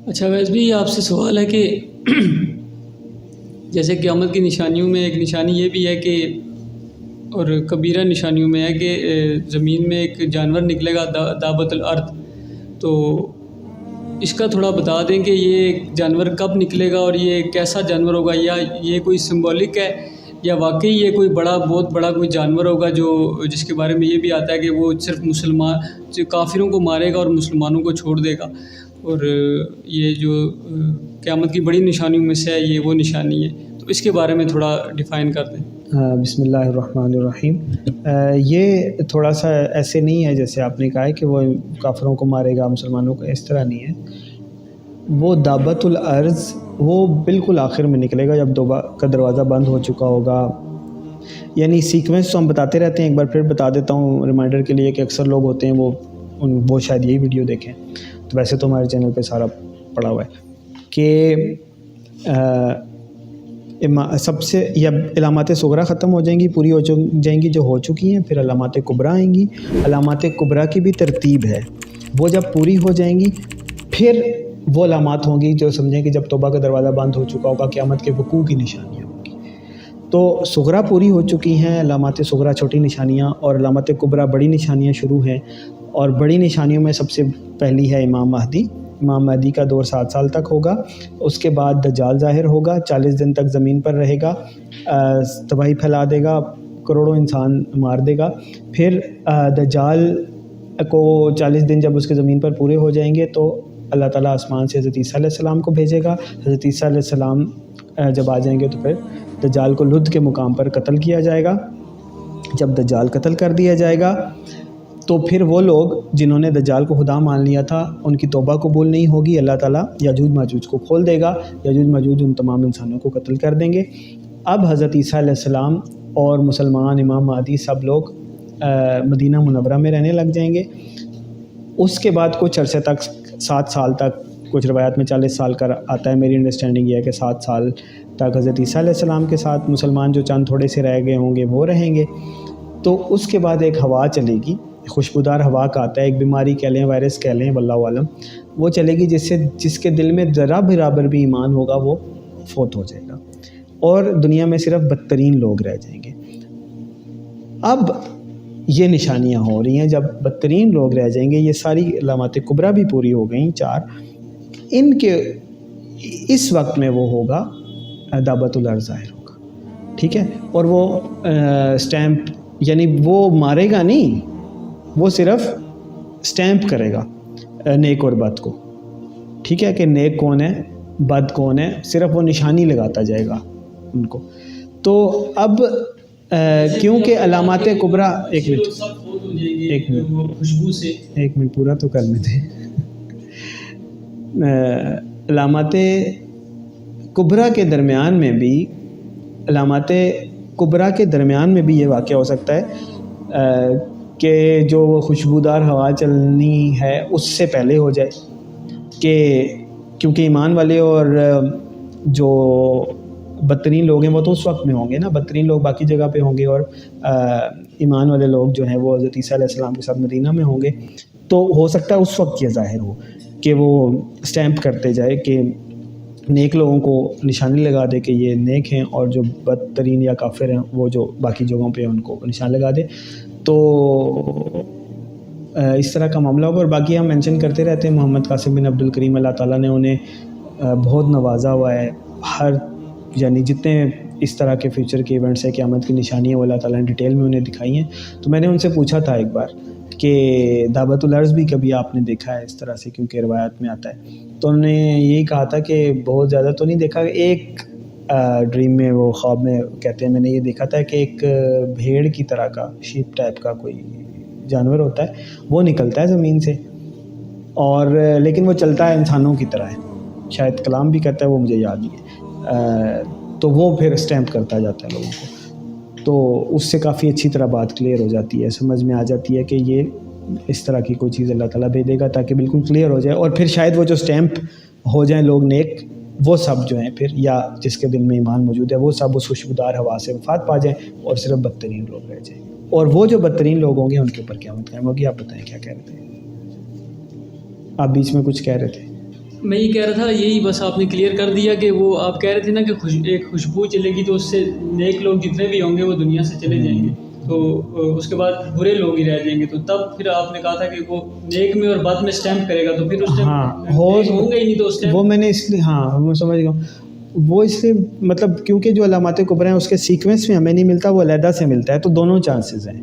اچھا ویس بھی آپ سے سوال ہے کہ جیسے قیامت کی نشانیوں میں ایک نشانی یہ بھی ہے کہ اور کبیرہ نشانیوں میں ہے کہ زمین میں ایک جانور نکلے گا دابت الارض، تو اس کا تھوڑا بتا دیں کہ یہ جانور کب نکلے گا اور یہ کیسا جانور ہوگا، یا یہ کوئی سمبولک ہے یا واقعی یہ کوئی بہت بڑا کوئی جانور ہوگا جو جس کے بارے میں یہ بھی آتا ہے کہ وہ صرف کافروں کو مارے گا اور مسلمانوں کو چھوڑ دے گا، اور یہ جو قیامت کی بڑی نشانیوں میں سے ہے یہ وہ نشانی ہے، تو اس کے بارے میں تھوڑا ڈیفائن کر دیں۔ بسم اللہ الرحمن الرحیم۔ یہ تھوڑا سا ایسے نہیں ہے جیسے آپ نے کہا ہے کہ وہ کافروں کو مارے گا مسلمانوں کو، اس طرح نہیں ہے۔ وہ دابت الارض وہ بالکل آخر میں نکلے گا جب توبہ کا دروازہ بند ہو چکا ہوگا، یعنی سیکوینس تو ہم بتاتے رہتے ہیں، ایک بار پھر بتا دیتا ہوں ریمائنڈر کے لیے کہ اکثر لوگ ہوتے ہیں وہ شاید یہی ویڈیو دیکھیں، تو ویسے تو ہمارے چینل پہ سارا پڑا ہوا ہے کہ سب سے یا علامات صغریٰ ختم ہو جائیں گی، پوری ہو جائیں گی جو ہو چکی ہیں، پھر علامات کبریٰ آئیں گی۔ علامات کبریٰ کی بھی ترتیب ہے، وہ جب پوری ہو جائیں گی پھر وہ علامات ہوں گی جو سمجھیں کہ جب توبہ کا دروازہ بند ہو چکا ہوگا، قیامت کے وقوع کی نشانیاں ہوں گی۔ تو صغریٰ پوری ہو چکی ہیں، علامات صغریٰ چھوٹی نشانیاں، اور علامات کبریٰ بڑی نشانیاں شروع ہیں، اور بڑی نشانیوں میں سب سے پہلی ہے امام مہدی۔ امام مہدی کا دور 7 سال تک ہوگا، اس کے بعد دجال ظاہر ہوگا، 40 دن تک زمین پر رہے گا، تباہی پھیلا دے گا، کروڑوں انسان مار دے گا۔ پھر دجال کو 40 دن جب اس کے زمین پر پورے ہو جائیں گے تو اللہ تعالیٰ آسمان سے حضرت عیسیٰ علیہ السلام کو بھیجے گا۔ حضرت عیسیٰ علیہ السلام جب آ جائیں گے تو پھر دجال کو لد کے مقام پر قتل کیا جائے گا۔ جب دجال قتل کر دیا جائے گا تو پھر وہ لوگ جنہوں نے دجال کو خدا مان لیا تھا ان کی توبہ قبول نہیں ہوگی، اللہ تعالیٰ یاجوج ماجوج کو کھول دے گا، یاجوج ماجوج ان تمام انسانوں کو قتل کر دیں گے۔ اب حضرت عیسیٰ علیہ السلام اور مسلمان امام مہدی سب لوگ مدینہ منورہ میں رہنے لگ جائیں گے۔ اس کے بعد کچھ عرصے تک 7 سال تک، کچھ روایات میں 40 سال کا آتا ہے، میری انڈرسٹینڈنگ یہ ہے کہ 7 سال تک حضرت عیسیٰ علیہ السلام کے ساتھ مسلمان جو چند تھوڑے سے رہ گئے ہوں گے وہ رہیں گے۔ تو اس کے بعد ایک ہوا چلے گی، خوشبودار ہوا کا آتا ہے، ایک بیماری کہہ لیں، وائرس کہہ لیں، واللہ عالم، وہ چلے گی جس کے دل میں ذرا برابر بھی ایمان ہوگا وہ فوت ہو جائے گا، اور دنیا میں صرف بدترین لوگ رہ جائیں گے۔ اب یہ نشانیاں ہو رہی ہیں، جب بدترین لوگ رہ جائیں گے، یہ ساری علامات کبریٰ بھی پوری ہو گئیں 4، ان کے اس وقت میں وہ ہوگا دابت الارض ظاہر ہوگا، ٹھیک ہے، اور وہ سٹیمپ، یعنی وہ مارے گا نہیں، وہ صرف سٹیمپ کرے گا نیک اور بد کو، ٹھیک ہے، کہ نیک کون ہے بد کون ہے، صرف وہ نشانی لگاتا جائے گا ان کو۔ تو اب کیونکہ علامات کبریٰ، ایک منٹ پورا تو کرنے تھے۔ علامات کبریٰ کے درمیان میں بھی، علامات کبریٰ کے درمیان میں بھی یہ واقعہ ہو سکتا ہے کہ جو خوشبودار ہوا چلنی ہے اس سے پہلے ہو جائے، کہ کیونکہ ایمان والے اور جو بدترین لوگ ہیں وہ تو اس وقت میں ہوں گے نا، بدترین لوگ باقی جگہ پہ ہوں گے، اور ایمان والے لوگ جو ہیں وہ حضرت عیسیٰ علیہ السلام کے ساتھ مدینہ میں ہوں گے، تو ہو سکتا ہے اس وقت یہ ظاہر ہو کہ وہ سٹیمپ کرتے جائے، کہ نیک لوگوں کو نشانی لگا دے کہ یہ نیک ہیں، اور جو بدترین یا کافر ہیں وہ جو باقی جگہوں پہ ان کو نشان لگا دے۔ تو اس طرح کا معاملہ ہوگا، اور باقی ہم مینشن کرتے رہتے ہیں، محمد قاسم بن عبد الکریم اللہ تعالیٰ نے انہیں بہت نوازا ہوا ہے، یعنی جتنے اس طرح کے فیوچر کے ایونٹس ہیں، قیامت کی نشانیاں، وہ اللہ تعالیٰ نے ڈیٹیل میں انہیں دکھائی ہیں۔ تو میں نے ان سے پوچھا تھا ایک بار کہ دعوت الارض بھی کبھی آپ نے دیکھا ہے اس طرح سے، کیونکہ روایات میں آتا ہے، تو انہوں نے یہی کہا تھا کہ بہت زیادہ تو نہیں دیکھا، ایک ڈریم میں، وہ خواب میں کہتے ہیں میں نے یہ دیکھا تھا کہ ایک بھیڑ کی طرح کا، شیپ ٹائپ کا کوئی جانور ہوتا ہے، وہ نکلتا ہے زمین سے، اور لیکن وہ چلتا ہے انسانوں کی طرح ہے، شاید کلام بھی کرتا ہے، وہ مجھے یاد نہیں ہے، تو وہ پھر اسٹیمپ کرتا جاتا ہے لوگوں کو، تو اس سے کافی اچھی طرح بات کلیئر ہو جاتی ہے، سمجھ میں آ جاتی ہے کہ یہ اس طرح کی کوئی چیز اللہ تعالیٰ بھیجے گا تاکہ بالکل کلیئر ہو جائے، اور پھر شاید وہ جو اسٹیمپ ہو جائیں لوگ نیک، وہ سب جو ہیں پھر، یا جس کے دل میں ایمان موجود ہے، وہ سب اس خوشبودار ہوا سے وفات پا جائیں اور صرف بدترین لوگ رہ جائیں، اور وہ جو بدترین لوگ ہوں گے ان کے اوپر قیامت قائم ہوگی۔ آپ بتائیں کیا کہہ رہے تھے؟ آپ بیچ میں کچھ کہہ رہے تھے۔ میں یہ کہہ رہا تھا، یہی بس آپ نے کلیئر کر دیا کہ وہ آپ کہہ رہے تھے نا کہ ایک خوشبو چلے گی تو اس سے نیک لوگ جتنے بھی ہوں گے وہ دنیا سے چلے جائیں گے، تو اس کے بعد برے لوگ ہی رہ جائیں گے. تو تب پھر آپ نے کہا تھا کہ وہ نیک میں اور بد میں سٹیمپ کرے گا، تو پھر اس ٹائم ہوں گے ہی نہیں. تو اس ٹائم وہ میں نے اس لیے میں سمجھ گیا ہوں. وہ اس لیے مطلب کیونکہ جو علامات کبریٰ ہیں اس کے سیکوینس میں ہمیں نہیں ملتا، وہ علیحدہ سے ملتا ہے، تو دونوں چانسز ہیں.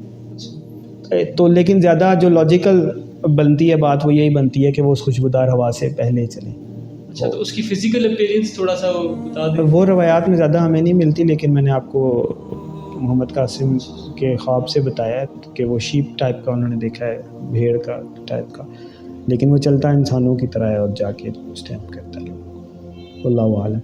تو لیکن زیادہ جو لاجیکل بنتی ہے بات وہ یہی بنتی ہے کہ وہ اس خوشبودار ہوا سے پہلے چلیں. اچھا، تو اس کی فزیکل اپیرنس تھوڑا سا بتا دیں. وہ روایات میں زیادہ ہمیں نہیں ملتی، لیکن میں نے آپ کو محمد قاسم کے خواب سے بتایا ہے کہ وہ شیپ ٹائپ کا انہوں نے دیکھا ہے، بھیڑ کا ٹائپ کا، لیکن وہ چلتا انسانوں کی طرح ہے اور جا کے اسٹیمپ کرتا ہے. اللہ عالم.